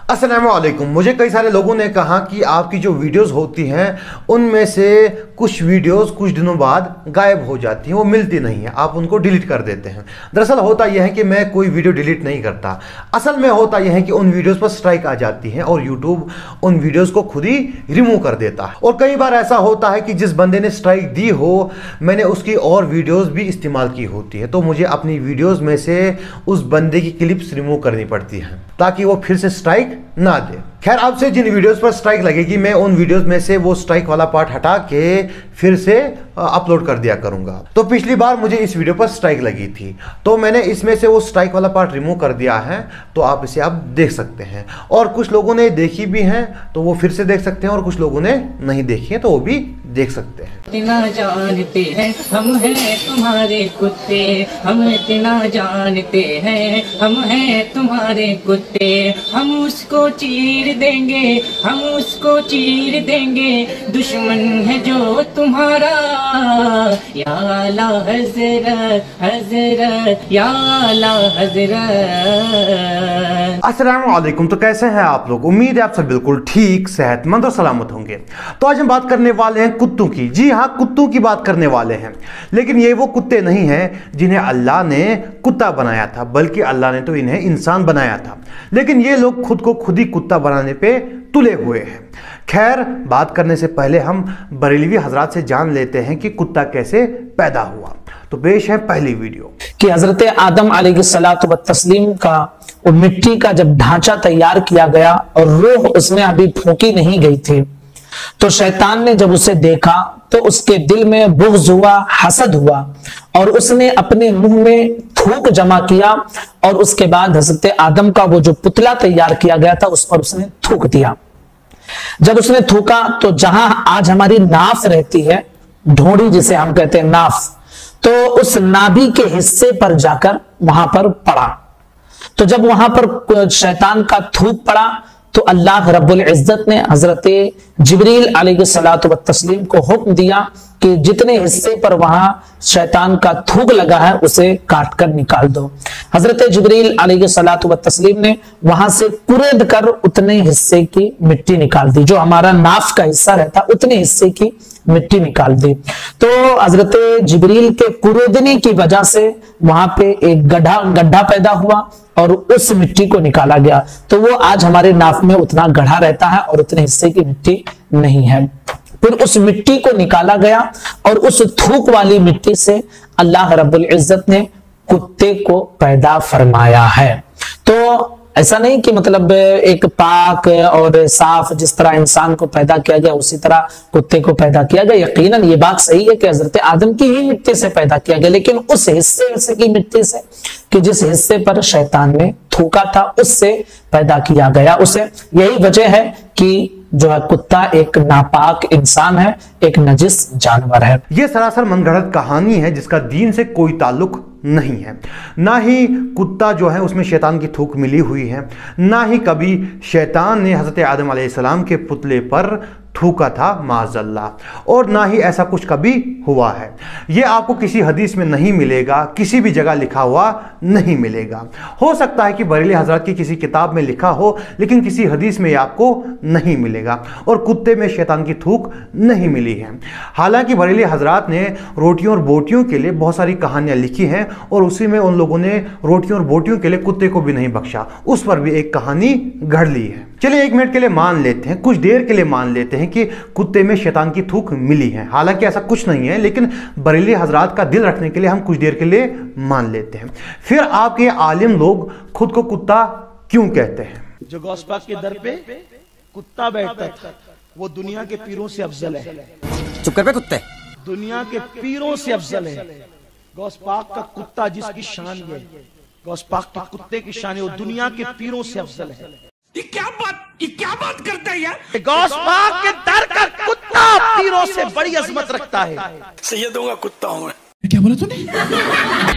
अस्सलाम वालेकुम। मुझे कई सारे लोगों ने कहा कि आपकी जो वीडियोस होती हैं उनमें से कुछ वीडियोस कुछ दिनों बाद गायब हो जाती हैं, वो मिलती नहीं है, आप उनको डिलीट कर देते हैं। दरअसल होता यह है कि मैं कोई वीडियो डिलीट नहीं करता। असल में होता यह है कि उन वीडियोस पर स्ट्राइक आ जाती है और यूट्यूब उन वीडियोस को खुद ही रिमूव कर देता है। और कई बार ऐसा होता है कि जिस बंदे ने स्ट्राइक दी हो मैंने उसकी और वीडियोस भी इस्तेमाल की होती है, तो मुझे अपनी वीडियोस में से उस बंदे की क्लिप्स रिमूव करनी पड़ती हैं ताकि वो फिर से स्ट्राइक ना दे। खैर, अब से जिन वीडियोस पर स्ट्राइक लगेगी मैं उन वीडियोस में से वो स्ट्राइक वाला पार्ट हटा के फिर से अपलोड कर दिया करूंगा। तो पिछली बार मुझे इस वीडियो पर स्ट्राइक लगी थी तो मैंने इसमें से वो स्ट्राइक वाला पार्ट रिमूव कर दिया है, तो आप इसे आप देख सकते हैं। और कुछ लोगों ने देखी भी हैं तो वो फिर से देख सकते हैं, और कुछ लोगों ने नहीं देखी है तो वो भी देख सकते हैं। इतना जानते हैं हम हैं तुम्हारे कुत्ते, हम इतना जानते हैं हम हैं तुम्हारे कुत्ते, हम उसको चीर देंगे, हम उसको चीर देंगे, दुश्मन है जो तुम्हारा, या अल्लाह हज़रत हज़रत, या अल्लाह हज़रत। अस्सलाम वालेकुम। तो कैसे हैं आप लोग? उम्मीद है आप सब बिल्कुल ठीक, सेहतमंद और सलामत होंगे। तो आज हम बात करने वाले हैं कुत्तों की। जी हाँ, कुत्तों की बात करने वाले हैं। लेकिन ये वो कुत्ते नहीं हैं जिन्हें अल्लाह ने कुत्ता बनाया था, बल्कि अल्लाह ने तो इन्हें इंसान बनाया था। लेकिन ये लोग खुद को खुद ही कुत्ता बनाने पे तुले हुए हैं। खैर, बात करने से पहले हम बरेलवी हजरात से जान लेते हैं कि कुत्ता कैसे पैदा हुआ। तो पेश है पहली वीडियो कि हजरत आदम अलैहिस्सलातु वत्तस्लीम का वो मिट्टी का जब ढांचा तैयार किया गया और रूह उसमें अभी फूंकी नहीं गई थी, तो शैतान ने जब उसे देखा तो उसके दिल में बुग़्ज़ हुआ, हसद हुआ, और उसने अपने मुंह में थूक जमा किया और उसके बाद हजरत आदम का वो जो पुतला तैयार किया गया था उस पर उसने थूक दिया। जब उसने थूका तो जहां आज हमारी नाफ रहती है, ढोड़ी जिसे हम कहते हैं नाफ, तो उस नाभि के हिस्से पर जाकर वहां पर पड़ा। तो जब वहां पर शैतान का थूक पड़ा तो अल्लाह रब्बुल इज्जत ने हजरत जिब्रील अलैहिस्सलातु वत्तस्लीम को हुक्म दिया कि जितने हिस्से पर वहां शैतान का थूक लगा है उसे काट कर निकाल दो। हजरत जिब्रील अलैहिस्सलातु वत्तस्लीम ने वहां से कुरेद कर उतने हिस्से की मिट्टी निकाल दी, जो हमारा नाफ का हिस्सा रहता उतने हिस्से की मिट्टी निकाल दी। तो हजरत जिब्रील के कुरेदने की वजह से वहां पे एक गड्ढा पैदा हुआ और उस मिट्टी को निकाला गया। तो वो आज हमारे नाफ में उतना गड्ढा रहता है और उतने हिस्से की मिट्टी नहीं है। फिर उस मिट्टी को निकाला गया और उस थूक वाली मिट्टी से अल्लाह रब्बुल इज्जत ने कुत्ते को पैदा फरमाया है। तो ऐसा नहीं कि मतलब एक पाक और साफ जिस तरह इंसान को पैदा किया गया उसी तरह कुत्ते को पैदा किया गया। यकीनन ये बात सही है कि हजरत आदम की ही मिट्टी से पैदा किया गया, लेकिन उस हिस्से की मिट्टी से कि जिस हिस्से पर शैतान ने थूका था उससे पैदा किया गया उसे। यही वजह है कि जो है कुत्ता एक नापाक इंसान है, एक नजिस जानवर है। यह सरासर मनगढ़ंत कहानी है जिसका दीन से कोई ताल्लुक नहीं है। ना ही कुत्ता जो है उसमें शैतान की थूक मिली हुई है, ना ही कभी शैतान ने हजरत आदम अलैहिस्सलाम के पुतले पर थूका था माज़अल्लाह, और ना ही ऐसा कुछ कभी हुआ है। यह आपको किसी हदीस में नहीं मिलेगा, किसी भी जगह लिखा हुआ नहीं मिलेगा। हो सकता है कि बरेली हजरत की किसी किताब में लिखा हो, लेकिन किसी हदीस में आपको नहीं मिलेगा। और कुत्ते में शैतान की थूक नहीं मिली है। हालांकि बरेली हजरत ने रोटियों और बोटियों के लिए बहुत सारी कहानियां लिखी हैं और उसी में उन लोगों ने रोटियों और बोटियों के लिए कुत्ते को भी नहीं बख्शा, उस पर भी एक कहानी गढ़ ली है। चलिए एक मिनट के लिए मान लेते हैं, कुछ देर के लिए मान लेते हैं कि कुत्ते में शैतान की थूक मिली है। हालांकि ऐसा कुछ नहीं है, लेकिन बरेली हजरात का दिल रखने के लिए हम कुछ देर के लिए मान लेते हैं। फिर आपके आलिम लोग खुद को कुत्ता क्यों कहते हैं? जो गौस पाक के दर पे कुत्ता बैठता था वो दुनिया के पीरों से अफजल है। चुप कर बे कुत्ते। दुनिया के पीरों से अफजल है। गौस पाक का कुत्ता जिसकी शान है, गौस पाक के कुत्ते की शान है, वो दुनिया के पीरों से अफजल है। ये क्या बात करता है यार? गौस पाक के दर का कुत्ता पीरों से बड़ी अजमत रखता है। सैयदों का कुत्ता हूं मैं। क्या बोला तूने?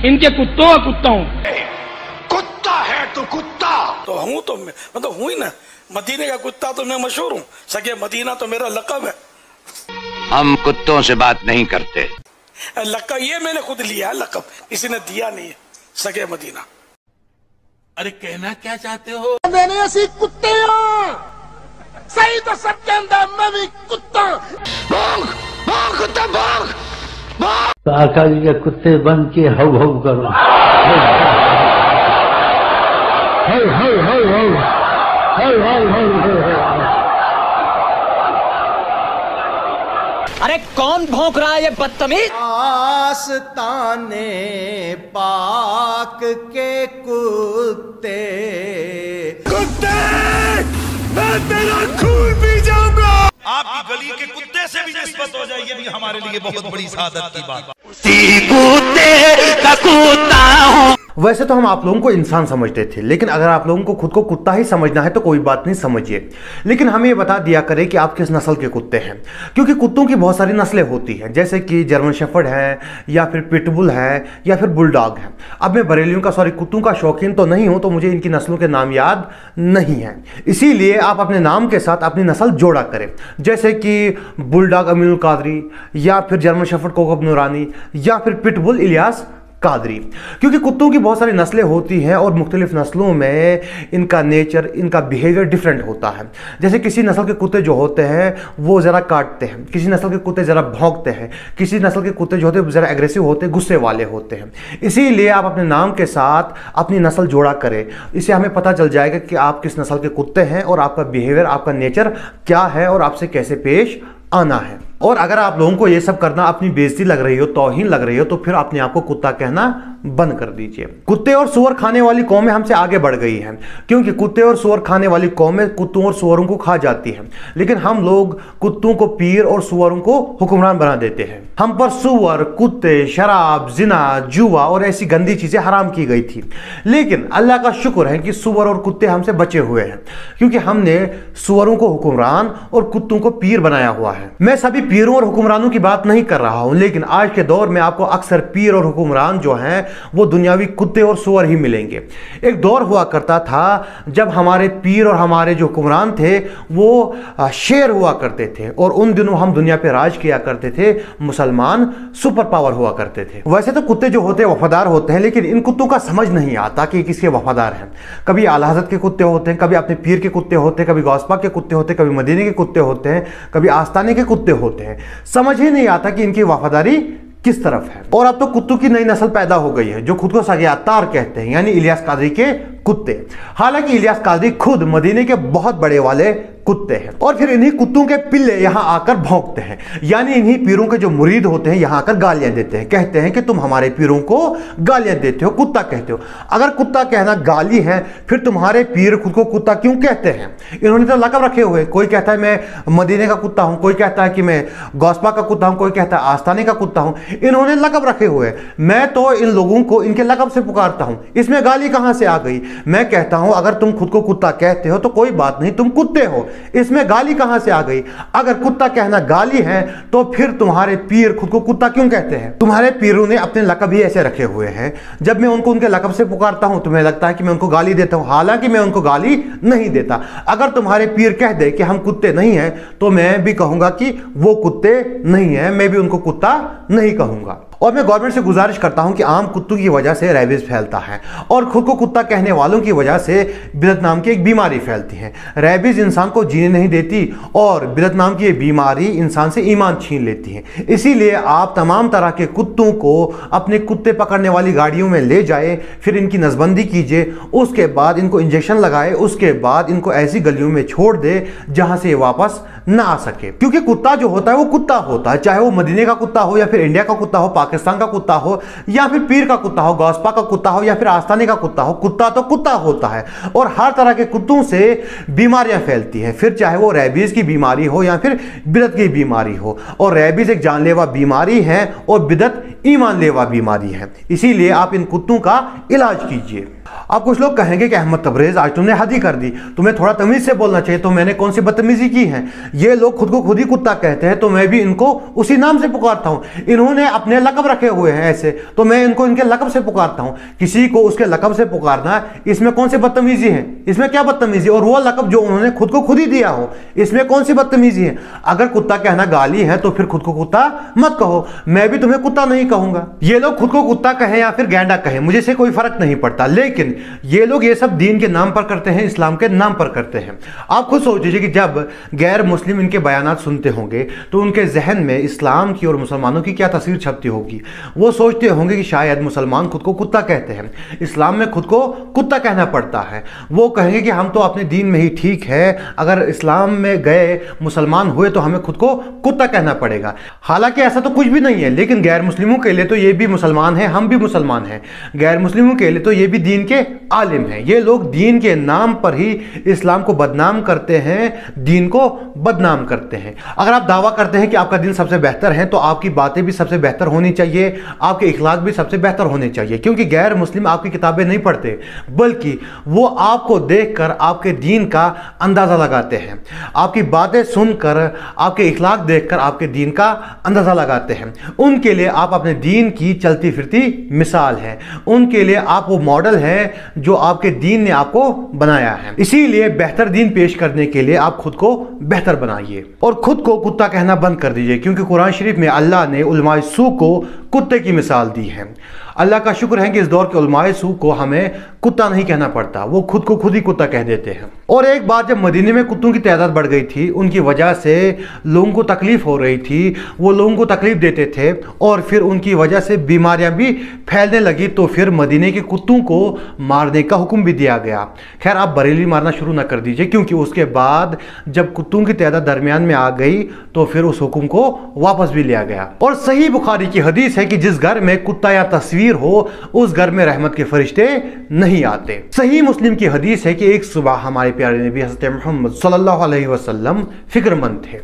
इनके कुत्तों का कुत्ता हूं। कुत्ता है तो कुत्ता तो हूं, तो मैं मतलब हूं ही ना। मदीने का कुत्ता तो मैं मशहूर हूँ, सगे मदीना तो मेरा लक़ब है। हम कुत्तों से बात नहीं करते। लक़ब ये मैंने खुद लिया, लक़ब किसी ने दिया नहीं है, सगे मदीना। अरे कहना क्या चाहते हो? मैंने ऐसी कुत्ते नहीं तो सबके अंदर मैं भी कुत्ता। भौंक भौंक कुत्ता भौंक भौंक। तो आका जी के कुत्ते बन के हव हव करो। हव हव हव हव हव हव हव हव। अरे कौन भौंक रहा है ये बदतमीज? आस्ताने पाक के कुत्ते, कुत्ते मैं तेरा खून पी जाऊंगा। आपकी गली के कुत्ते से भी निस्बत हो जाए, ये भी हमारे लिए बहुत बड़ी सादत की बात। कुत्ते का कुत्ता हूं। वैसे तो हम आप लोगों को इंसान समझते थे, लेकिन अगर आप लोगों को खुद को कुत्ता ही समझना है तो कोई बात नहीं, समझिए। लेकिन हमें ये बता दिया करें कि आप किस नस्ल के कुत्ते हैं, क्योंकि कुत्तों की बहुत सारी नस्लें होती हैं, जैसे कि जर्मन शेफर्ड है या फिर पिटबुल है या फिर बुलडॉग है। अब मैं बरेलियों का कुत्तों का शौकीन तो नहीं हूं, तो मुझे इनकी नस्लों के नाम याद नहीं है। इसीलिए आप अपने नाम के साथ अपनी नस्ल जोड़ा करें, जैसे कि बुलडॉग अमीनुल कादरी या फिर जर्मन शेफर्ड कोकब नूरानी या फिर पिटबुल इलियास कादरी, क्योंकि कुत्तों की बहुत सारी नस्लें होती हैं और मुख्तलिफ नस्लों में इनका नेचर, इनका बिहेवियर डिफरेंट होता है। जैसे किसी नस्ल के कुत्ते जो होते हैं वो ज़रा काटते हैं, किसी नस्ल के कुत्ते ज़रा भौंकते हैं, किसी नस्ल के कुत्ते जो होते हैं ज़रा एग्रेसिव होते हैं, गुस्से वाले होते हैं। इसीलिए आप अपने नाम के साथ अपनी नस्ल जोड़ा करें, इससे हमें पता चल जाएगा कि आप किस नस्ल के कुत्ते हैं और आपका बिहेवियर, आपका नेचर क्या है और आपसे कैसे पेश आना है। और अगर आप लोगों को ये सब करना अपनी बेइज्जती लग रही हो, तौहीन लग रही हो, तो फिर अपने आप को कुत्ता कहना बंद कर दीजिए। कुत्ते और सुअर खाने वाली कौमें हमसे आगे बढ़ गई हैं, क्योंकि कुत्ते और सुअर खाने वाली कौमें कुत्तों और सुअरों को खा जाती हैं, लेकिन हम लोग कुत्तों को पीर और सुअरों को हुक्मरान बना देते हैं। हम पर सुअर, कुत्ते, शराब, जिना, जुआ और ऐसी गंदी चीजें हराम की गई थी, लेकिन अल्लाह का शुक्र है कि सुअर और कुत्ते हमसे बचे हुए हैं, क्योंकि हमने सुअरों को हुक्मरान और कुत्तों को पीर बनाया हुआ है। मैं सभी पीरों और हुक्मरानों की बात नहीं कर रहा हूं, लेकिन आज के दौर में आपको अक्सर पीर और हुक्मरान जो हैं वो दुनियावी कुत्ते और सुअर ही मिलेंगे। एक दौर हुआ करता था जब हमारे पीर और हमारे जो हुक्मरान थे वो शेर हुआ करते थे, और उन दिनों हम दुनिया पे राज किया करते थे, मुसलमान सुपर पावर हुआ करते थे। वैसे तो कुत्ते जो होते हैं वफादार होते हैं, लेकिन इन कुत्तों का समझ नहीं आता कि किसके वफादार हैं। कभी आला हज़रत के कुत्ते होते हैं, कभी अपने पीर के कुत्ते होते हैं, कभी गौस पाक के कुत्ते होते हैं, कभी मदीने के कुत्ते होते हैं, कभी आस्ताने के कुत्ते होते हैं। समझ ही नहीं आता कि इनकी वफादारी किस तरफ है। और अब तो कुत्तों की नई नस्ल पैदा हो गई है जो खुद को सगियातार कहते हैं, यानी इलियास कादरी के कुत्ते। हालांकि इलियास कादरी खुद मदीने के बहुत बड़े वाले कुत्ते हैं, और फिर इन्हीं कुत्तों के पिल्ले यहां आकर भौंकते हैं, यानी इन्हीं पीरों के जो मुरीद होते हैं यहां आकर गालियां देते हैं, कहते हैं कि तुम हमारे पीरों को गालियां देते हो, कुत्ता कहते हो। अगर कुत्ता कहना गाली है, फिर तुम्हारे पीर खुद को कुत्ता क्यों कहते हैं? इन्होंने तो लक़ब रखे हुए, कोई कहता है मैं मदीने का कुत्ता हूं, कोई कहता है कि मैं गौसपा का कुत्ता हूं, कोई कहता है आस्ताने का कुत्ता हूं। इन्होंने लक़ब रखे हुए, मैं तो इन लोगों को इनके लक़ब से पुकारता हूं, इसमें गाली कहां से आ गई? मैं कहता हूं अगर तुम खुद को कुत्ता कहते हो तो कोई बात नहीं, तुम कुत्ते हो, इसमें गाली कहां से आ गई? अगर कुत्ता कहना गाली है तो फिर तुम्हारे पीर खुद को कुत्ता क्यों कहते हैं? तुम्हारे पीरों ने अपने लक़ब ही ऐसे रखे हुए हैं, जब मैं उनको उनके लक़ब से पुकारता हूं तुम्हें लगता है कि मैं उनको गाली देता हूं, हालांकि मैं उनको गाली नहीं देता। अगर तुम्हारे पीर कह दे कि हम कुत्ते नहीं हैं तो मैं भी कहूंगा कि वो कुत्ते नहीं है, मैं भी उनको कुत्ता नहीं कहूंगा। और मैं गवर्नमेंट से गुजारिश करता हूं कि आम कुत्तों की वजह से रेबीज फैलता है और खुद को कुत्ता कहने वालों की वजह से बिदत नाम की एक बीमारी फैलती है। रेबीज इंसान को जीने नहीं देती और बिदत नाम की ये बीमारी इंसान से ईमान छीन लेती है। इसीलिए आप तमाम तरह के कुत्तों को अपने कुत्ते पकड़ने वाली गाड़ियों में ले जाए, फिर इनकी नसबंदी कीजिए, उसके बाद इनको इंजेक्शन लगाए, उसके बाद इनको ऐसी गलियों में छोड़ दे जहां से ये वापस ना आ सके। क्योंकि कुत्ता जो होता है वो कुत्ता होता है, चाहे वो मदीने का कुत्ता हो या फिर इंडिया का कुत्ता हो, पाकिस्तान का कुत्ता हो या फिर पीर का कुत्ता हो, गौसपा का कुत्ता हो या फिर आस्ताने का कुत्ता हो, कुत्ता तो कुत्ता होता है। और हर तरह के कुत्तों से बीमारियां फैलती हैं, फिर चाहे वो रेबीज की बीमारी हो या फिर बिदत की बीमारी हो। और रेबीज एक जानलेवा बीमारी है और बिदत ईमान लेवा बीमारी है। इसीलिए आप इन कुत्तों का इलाज कीजिए। अब कुछ लोग कहेंगे कि अहमद तबरेज आज तुमने हद ही कर दी, तुम्हें थोड़ा तमीज से बोलना चाहिए, तो मैंने कौन सी बदतमीजी की है? ये लोग खुद को खुद ही कुत्ता कहते हैं तो मैं भी इनको उसी नाम से पुकारता हूं। इन्होंने अपने लक़ब लकब रखे हुए हैं ऐसे, तो मैं इनको इनके लकब से पुकारता हूं। किसी को उसके लकब से पुकारना, इसमें कौन सी बदतमीजी है? इसमें क्या बदतमीजी? और वो लकब जो उन्होंने खुद को खुद ही दिया हो, इसमें कौन सी बदतमीजी है? अगर कुत्ता कहना गाली है तो फिर खुद को कुत्ता मत कहो, मैं भी तुम्हें कुत्ता नहीं कहूंगा। ये लोग खुद को कुत्ता कहें या फिर गैंडा कहें, मुझे से कोई फर्क नहीं पड़ता, लेकिन ये लोग ये सब दीन के नाम पर करते हैं, इस्लाम के नाम पर करते हैं। आप खुद सोच लीजिए कि जब गैर मुस्लिम इनके बयानात सुनते होंगे तो उनके जहन में इस्लाम की और मुसलमानों की क्या तस्वीर छपती होगी। वो सोचते होंगे कि शायद मुसलमान खुद को कुत्ता कहते हैं, इस्लाम में खुद को कुत्ता कहना पड़ता है। वो कहेंगे कि हम तो अपने दीन में ही ठीक है, अगर इस्लाम में गए मुसलमान हुए तो हमें खुद को कुत्ता कहना पड़ेगा। हालांकि ऐसा तो कुछ भी नहीं है, लेकिन गैर मुस्लिमों के लिए तो ये भी मुसलमान हैं, हम भी मुसलमान हैं। गैर मुस्लिमों के लिए तो ये भी दीन के आलिम हैं। ये लोग दीन के नाम पर ही इस्लाम को बदनाम करते हैं, दीन को बदनाम करते हैं। अगर आप दावा करते हैं कि आपका दिन सबसे बेहतर है तो आपकी बातें भी सबसे बेहतर होनी चाहिए, आपके इखलाक भी सबसे बेहतर होने चाहिए, क्योंकि गैर मुस्लिम आपकी किताबें नहीं पढ़ते, बल्कि वो आपको देखकर आपके दीन का अंदाजा लगाते हैं। आपकी बातें सुनकर, आपके इखलाक देखकर आपके दीन का अंदाजा लगाते हैं। उनके लिए आप अपने दीन की चलती फिरती मिसाल है, उनके लिए आप वो मॉडल है जो आपके दीन ने आपको बनाया है। इसीलिए बेहतर दीन पेश करने के लिए आप खुद को बेहतर बनाइए और खुद को कुत्ता कहना बंद कर दीजिए, क्योंकि कुरान शरीफ में अल्लाह ने उलमाए सू को कुत्ते की मिसाल दी है। अल्लाह का शुक्र है कि इस दौर के उलमाए सू को हमें कुत्ता नहीं कहना पड़ता, वो खुद को खुद ही कुत्ता कह देते हैं। और एक बार जब मदीने में कुत्तों की तादाद बढ़ गई थी, उनकी वजह से लोगों को तकलीफ हो रही थी, वो लोगों को तकलीफ देते थे और फिर उनकी वजह से बीमारियां भी फैलने लगी, तो फिर मदीने के कुत्तों को मारने का हुक्म भी दिया गया। खैर, आप बरेली मारना शुरू ना कर दीजिए, क्योंकि उसके बाद जब कुत्तों की तादाद दरमियान में आ गई तो फिर उस हुक्म को वापस भी लिया गया। और सही बुखारी की हदीस है कि जिस घर में कुत्ता या तस्वीर हो उस घर में रहमत के फरिश्ते नहीं आते। सही मुस्लिम की हदीस है कि एक सुबह हमारे प्यारे नबी हज़रत मोहम्मद सल्लल्लाहु अलैहि वसल्लम फिक्रमंद थे,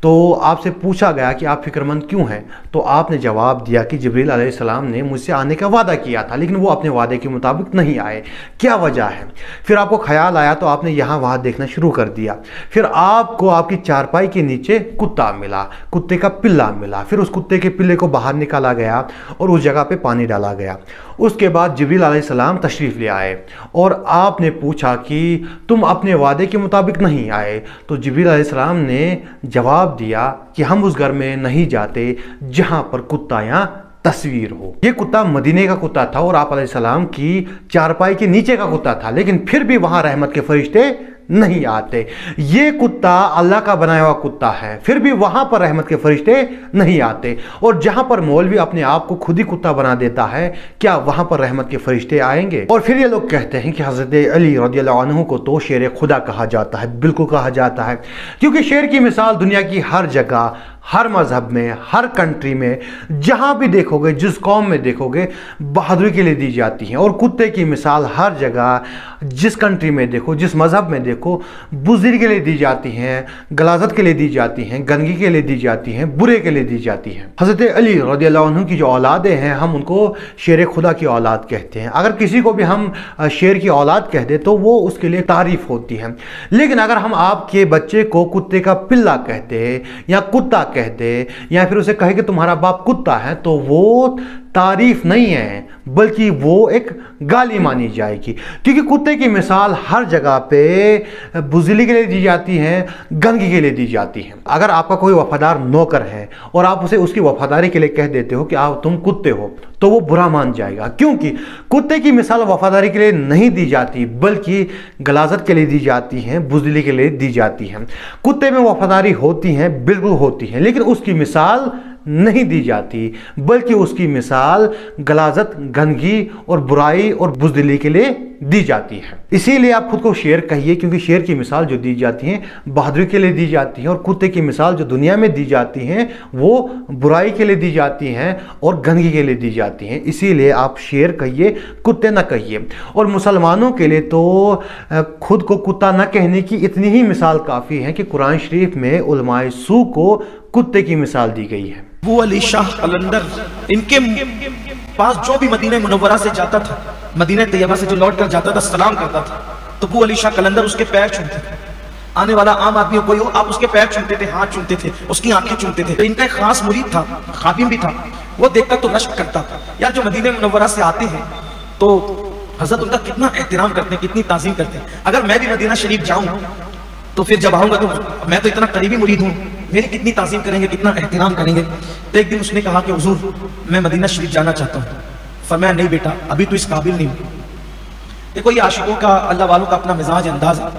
तो आपसे पूछा गया कि आप फिक्रमंद क्यों हैं? तो आपने जवाब दिया कि जिब्रील अलैहिस्सलाम ने मुझसे आने का वादा किया था, लेकिन वो अपने वादे के मुताबिक नहीं आए, क्या वजह है? फिर आपको ख्याल आया तो आपने यहाँ वहाँ देखना शुरू कर दिया। फिर आपको आपकी चारपाई के नीचे कुत्ता मिला, कुत्ते का पिल्ला मिला। फिर उस कुत्ते के पिल्ले को बाहर निकाला गया और उस जगह पे पानी डाला गया। उसके बाद जिब्रील अलैहिस्सलाम तशरीफ़ ले आए और आपने पूछा कि तुम अपने वादे के मुताबिक नहीं आए, तो जिब्रील अलैहिस्सलाम ने जवाब दिया कि हम उस घर में नहीं जाते जहां पर कुत्ता या तस्वीर हो। ये कुत्ता मदीने का कुत्ता था और आप अलैहिस्सलाम की चारपाई के नीचे का कुत्ता था, लेकिन फिर भी वहां रहमत के फरिश्ते नहीं आते। ये कुत्ता अल्लाह का बनाया हुआ कुत्ता है, फिर भी वहां पर रहमत के फरिश्ते नहीं आते। और जहां पर मौलवी अपने आप को खुद ही कुत्ता बना देता है, क्या वहां पर रहमत के फरिश्ते आएंगे? और फिर ये लोग कहते हैं कि हजरत अली रज़ियल्लाहु अन्हु को तो शेर खुदा कहा जाता है। बिल्कुल कहा जाता है, क्योंकि शेर की मिसाल दुनिया की हर जगह, हर मजहब में, हर कंट्री में, जहां भी देखोगे, जिस कौम में देखोगे, बहादुरी के लिए दी जाती है। और कुत्ते की मिसाल हर जगह, जिस कंट्री में देखो, जिस मजहब में देखो, बुज़दिली के लिए दी जाती हैं, गलाजत के लिए दी जाती हैं, गंदगी के लिए दी जाती हैं, बुरे के लिए दी जाती हैं। हज़रत अली रज़ियल्लाहु अन्हु की जो औलादें हैं, हम उनको शेर खुदा की औलाद कहते हैं। अगर किसी को भी हम शेर की औलाद कह दे तो वो उसके लिए तारीफ होती है। लेकिन अगर हम आपके बच्चे को कुत्ते का पिल्ला कहते या कुत्ता कहते या फिर उसे कहे कि तुम्हारा बाप कुत्ता है, तो वो तारीफ नहीं है, बल्कि वो एक गाली मानी जाएगी। क्योंकि कुत्ते की मिसाल हर जगह पे बुज़दिली के लिए दी जाती है, गंदगी के लिए दी जाती है। अगर आपका कोई वफादार नौकर है और आप उसे उसकी वफादारी के लिए कह देते हो कि आप तुम कुत्ते हो, तो वो बुरा मान जाएगा, क्योंकि कुत्ते की मिसाल वफादारी के लिए नहीं दी जाती, बल्कि गलाजत के लिए दी जाती है, बुज़दिली के लिए दी जाती है। कुत्ते में वफादारी होती है, बिल्कुल होती है, लेकिन उसकी मिसाल नहीं दी जाती, बल्कि उसकी मिसाल गलाजत, गंदगी और बुराई और बुज़दिली के लिए दी जाती है। इसीलिए आप खुद को शेर कहिए, क्योंकि शेर की मिसाल जो दी जाती है बहादुरी के लिए दी जाती है, और कुत्ते की मिसाल जो दुनिया में दी जाती हैं वो बुराई के लिए दी जाती हैं और गंदगी के लिए दी जाती हैं। इसीलिए आप शेर कहिए, कुत्ते ना कहिए। और मुसलमानों के लिए तो खुद को कुत्ता ना कहने की इतनी ही मिसाल काफ़ी है कि कुरान शरीफ में उलमाए सू को कुत्ते की मिसाल दी गई है। अबू अली शाह कलंदर, इनके पास जो भी मदीना मुनव्वरा से जाता था, मदीना तैयबा से जो लौट कर जाता था, सलाम करता था, तो अबू अली शाह कलंदर उसके पैर छूते थे। आने वाला आम आदमी कोई हो, आप उसके पैर चूमते थे, हाथ चूमते थे, उसकी आंखें चूमते थे। तो इनका एक खास मुरीद था, खादिम भी था, वो देखकर तो रश्क करता था। यार जो मदीने मुनव्वरा से आते हैं तो हजरत उनका कितना एहतराम करते हैं, कितनी ताज़ीम करते हैं। अगर मैं भी मदीना शरीफ जाऊं तो फिर जब आऊंगा तो मैं तो इतना करीबी मुरीद हूँ, मेरी कितनी ताज़ीम करेंगे, कितना एहतराम करेंगे। तो एक दिन उसने कहा कि हुजूर मैं मदीना शरीफ जाना चाहता हूँ। फरमाया नहीं बेटा, अभी तो इस काबिल नहीं हूँ। देखो ये आशिकों का, अल्लाह वालों का अपना मिजाज अंदाज है।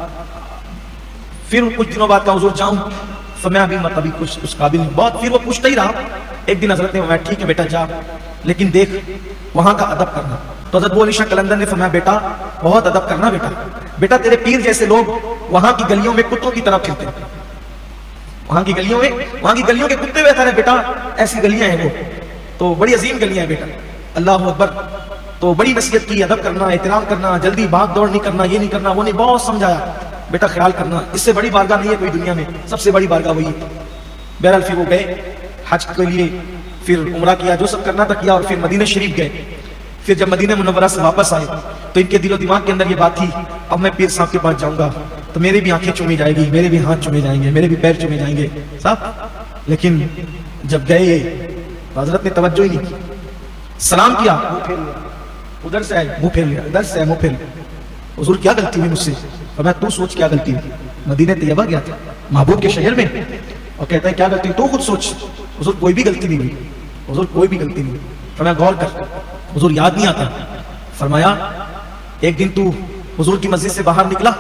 फिर कुछ दिनों बाद का हुजूर जाऊं, फरमाया अभी मत, अभी कुछ उस काबिल नहीं। बहुत फिर वो पूछता ही रहा। एक दिन हजरत ने फरमाया ठीक है बेटा जा, लेकिन देख वहां का अदब करना। तो हजरत अली शाह कलंदर ने फरमाया बेटा बहुत अदब करना बेटा, बेटा तेरे पीर जैसे लोग वहां की गलियों में कुत्तों की तरह फिरते हैं, वहां की गलियों के कुत्ते बैठा रहे बेटा, ऐसी गलियां हैं वो, तो बड़ी अजीम गलियां हैं बेटा। अल्लाह अकबर। तो बड़ी नसीहत की, अदब करना, एहतराम करना, जल्दी भाग दौड़ नहीं करना, ये नहीं करना, वो नहीं, बहुत समझाया बेटा ख्याल करना, इससे बड़ी बारगाह नहीं है कोई दुनिया में, सबसे बड़ी बारगाह वही है। बहरहाल फिर वो गए हज के लिए, फिर उम्रा किया, जो सब करना था किया, और फिर मदीना शरीफ गए। फिर जब मदीना मुनव्वरा से वापस आए तो इनके दिलो दिमाग के अंदर ये बात थी, अब मैं पीर साहब के पास जाऊंगा तो मेरी भी आंखें चूमी जाएगी, मेरे भी हाथ चूमे जाएंगे, मेरे भी पैर चूमे जाएंगे साहब। लेकिन जब गए तो हजरत ने तवज्जो ही नहीं की, सलाम किया, मुंह फेर लिया, उधर से आए मुंह फेर लिया, इधर से आए मुंह फेर लिया। हुजूर क्या गलती हुई मुझसे? और मैं तू सोच क्या गलती हुई, मदीने तैयबा गया था महबूब के शहर में, और कहता है क्या गलती, तू खुद सोच। हुजूर कोई भी गलती नहीं हुई, हुजूर कोई भी गलती नहीं हुई। फरमाया गौर कर, हुजूर याद नहीं आता? फरमाया एक दिन तू हुजूर की मस्जिद से बाहर निकला?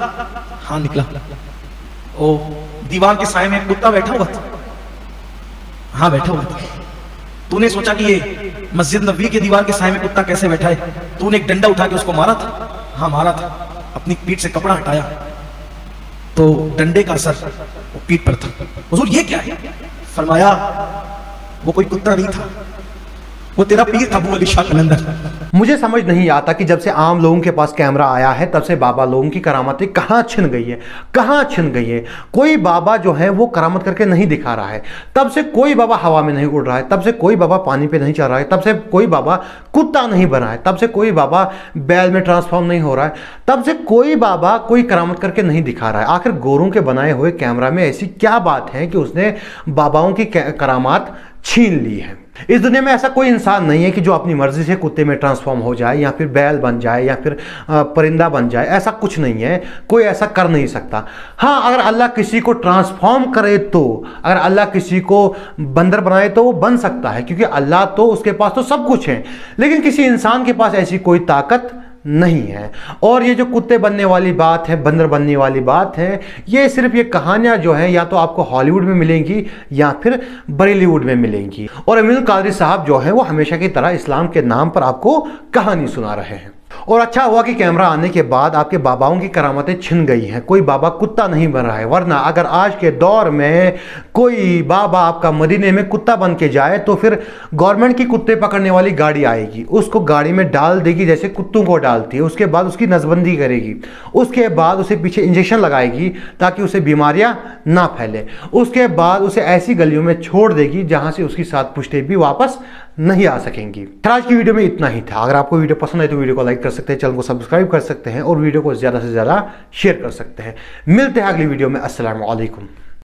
हाँ निकला। ओ दीवार के साए में कुत्ता बैठा हुआ था? हाँ बैठा हुआ था। तूने सोचा कि ये मस्जिद नबवी के दीवार के साए में कुत्ता कैसे बैठा है? तूने एक डंडा उठा के उसको मारा था? हाँ मारा था। अपनी पीठ से कपड़ा हटाया तो डंडे का असर वो पीठ पर था। हुजूर ये क्या है? फरमाया वो कोई कुत्ता नहीं था, वो तेरा पीर था, अबू अली शाह कलंदर। मुझे समझ नहीं आता कि जब से आम लोगों के पास कैमरा आया है तब से बाबा लोगों की करामतें कहाँ छिन गई है, कहाँ छिन गई है। कोई बाबा जो है वो करामत करके नहीं दिखा रहा है, तब से कोई बाबा हवा में नहीं उड़ रहा है, तब से कोई बाबा पानी पे नहीं चल रहा है, तब से कोई बाबा कुत्ता नहीं बना है, तब से कोई बाबा बैल में ट्रांसफॉर्म नहीं हो रहा है, तब से कोई बाबा कोई करामत करके नहीं दिखा रहा है। आखिर गोरों के बनाए हुए कैमरा में ऐसी क्या बात है कि उसने बाबाओं की करामात छीन ली है? इस दुनिया में ऐसा कोई इंसान नहीं है कि जो अपनी मर्जी से कुत्ते में ट्रांसफॉर्म हो जाए या फिर बैल बन जाए या फिर परिंदा बन जाए, ऐसा कुछ नहीं है, कोई ऐसा कर नहीं सकता। हाँ अगर अल्लाह किसी को ट्रांसफॉर्म करे तो, अगर अल्लाह किसी को बंदर बनाए तो वो बन सकता है, क्योंकि अल्लाह तो उसके पास तो सब कुछ है, लेकिन किसी इंसान के पास ऐसी कोई ताकत नहीं है। और ये जो कुत्ते बनने वाली बात है, बंदर बनने वाली बात है, ये सिर्फ ये कहानियां जो है या तो आपको हॉलीवुड में मिलेंगी या फिर बरेलीवुड में मिलेंगी। और अमीनुल कादरी साहब जो है वो हमेशा की तरह इस्लाम के नाम पर आपको कहानी सुना रहे हैं। और अच्छा हुआ कि कैमरा आने के बाद आपके बाबाओं की करामतें छिन गई हैं, कोई बाबा कुत्ता नहीं बन रहा है। वरना अगर आज के दौर में कोई बाबा आपका मदीने में कुत्ता बन के जाए तो फिर गवर्नमेंट की कुत्ते पकड़ने वाली गाड़ी आएगी, उसको गाड़ी में डाल देगी जैसे कुत्तों को डालती है, उसके बाद उसकी नसबंदी करेगी, उसके बाद उसे पीछे इंजेक्शन लगाएगी ताकि उसे बीमारियां ना फैले, उसके बाद उसे ऐसी गलियों में छोड़ देगी जहां से उसकी सात पुश्ते भी वापस नहीं आ सकेंगी। आज की वीडियो में इतना ही था। अगर आपको वीडियो पसंद है तो वीडियो को लाइक कर सकते हैं, चैनल को सब्सक्राइब कर सकते हैं और वीडियो को ज़्यादा से ज़्यादा शेयर कर सकते हैं। मिलते हैं अगली वीडियो में। अस्सलाम वालेकुम।